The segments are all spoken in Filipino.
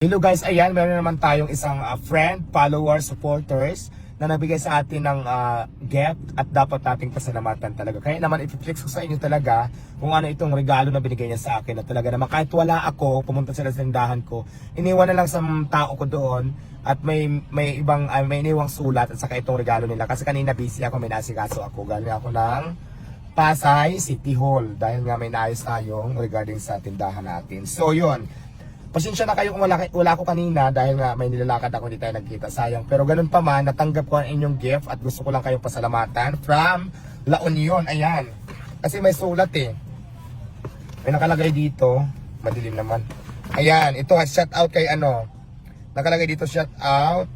Hello guys, ayan, meron naman tayong isang friend, follower, supporters na nabigay sa atin ng gift at dapat nating pasalamatan talaga. Kaya naman i-flex ko sa inyo talaga kung ano itong regalo na binigay niya sa akin na talaga naman kahit wala ako, pumunta sila sa tindahan ko, iniwan na lang sa tao ko doon at may ibang may iniwang sulat at saka itong regalo nila kasi kanina busy ako, may nasikaso ako. Galing ako ng Pasay City Hall dahil nga may naayos tayong regarding sa tindahan natin. So yun, pasensya na kayo kung wala ako kanina dahil nga may nilalakad ako, hindi tayo nagkita, sayang. Pero ganun pa man, natanggap ko ang inyong gift at gusto ko lang kayong pasalamatan from La Union. Ayan, kasi may sulat eh. May nakalagay dito, madilim naman. Ayan, ito shout out kay ano. Nakalagay dito shout out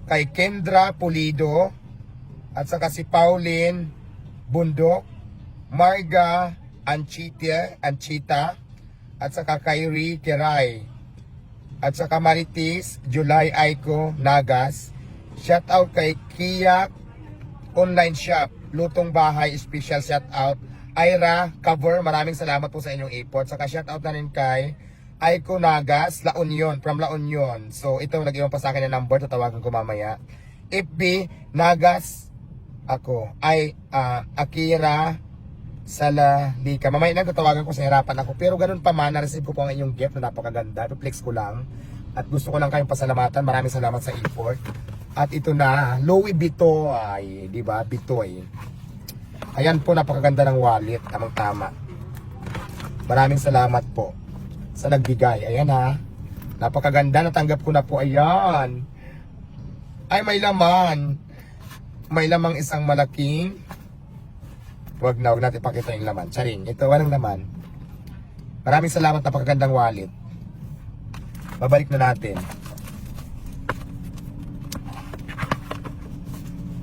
kay Kendra Pulido at saka si Pauline Bundok, Marga Anchita at saka Kyrie Keray. At saka Maritis, July Aiko, Nagas. Shout out kay Kiyak Online Shop, Lutong Bahay, special shout out. Ira Cover, maraming salamat po sa inyong import. Saka shout out na rin kay Aiko Nagas, La Union, from La Union. So ito, nag-iwan pa sa akin ng number, tatawagan ko mamaya. FB, Nagas, ako, Akira Salalika. Mamaya na tatawagan ko sa harapan ako. Pero ganun pa man, na-receive ko po ang inyong gift na napakaganda. Duplex ko lang. At gusto ko lang kayong pasalamatan. Maraming salamat sa import. At ito na, Louis Vuitton. Ay, di ba? Bitoy. Ayan po, napakaganda ng wallet. Tamang-tama. Maraming salamat po sa nagbigay. Ayan ha. Napakaganda. Natanggap ko na po. Ayan. Ay, may laman. May lamang isang malaking. Huwag natin ipakita yung laman. Charing, ito walang laman. Maraming salamat, napakagandang wallet. Babalik na natin.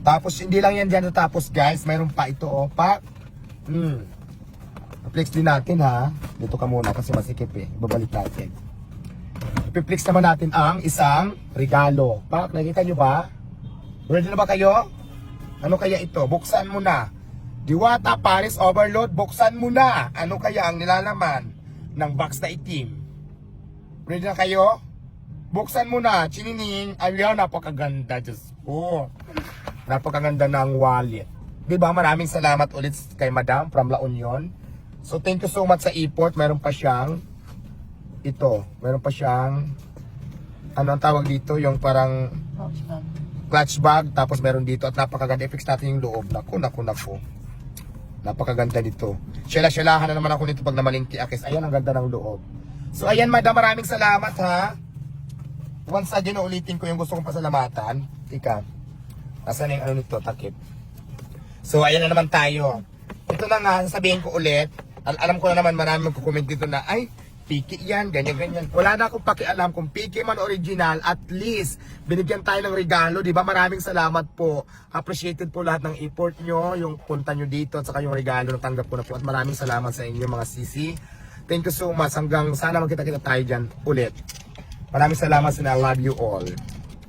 Tapos hindi lang yan dyan natapos guys. Mayroon pa ito oh. Flex din natin ha. Dito ka muna kasi masikip eh. Babalik natin. Ipiflex naman natin ang isang regalo. Pak, nakita nyo ba? Ready na ba kayo? Ano kaya ito? Buksan mo na. Diwata Paris Overload, buksan mo na. Ano kaya ang nilalaman ng box na itim? Ready na kayo? Buksan mo na. Chinining. Ayaw, napakaganda. Diyos ko. Napakaganda ng wallet. Diba? Maraming salamat ulit kay Madam from La Union. So thank you so much sa import. Meron pa siyang ito. Meron pa siyang ano ang tawag dito? Yung parang clutch bag. Tapos meron dito. At napakaganda. I-fix natin yung loob. Naku. Napakaganda dito. Syala-syalahan na naman ako nito pag namalingki akis. Ayan, ang ganda ng loob. So ayan madam, maraming salamat ha. Once again, ulitin ko yung gusto kong pasalamatan. Ika, nasaan yung ano nito, takip. So ayan na naman tayo. Ito na nga, sasabihin ko ulit. Alam ko na naman marami magkukomment dito na, ay, piki yan, ganyan-ganyan. Wala na akong pakialam kung piki man original, at least binigyan tayo ng regalo, di ba? Maraming salamat po. Appreciated po lahat ng effort nyo, yung punta nyo dito, at saka yung regalo na tanggap ko na po. At maraming salamat sa inyo mga sisi. Thank you so much. Hanggang sana magkita-kita tayo dyan ulit. Maraming salamat and I love you all.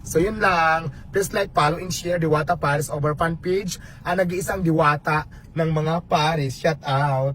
So yun lang. Please like, follow, and share Diwata Paris over fan page. Ang nag-iisang Diwata ng mga Paris. Shout out!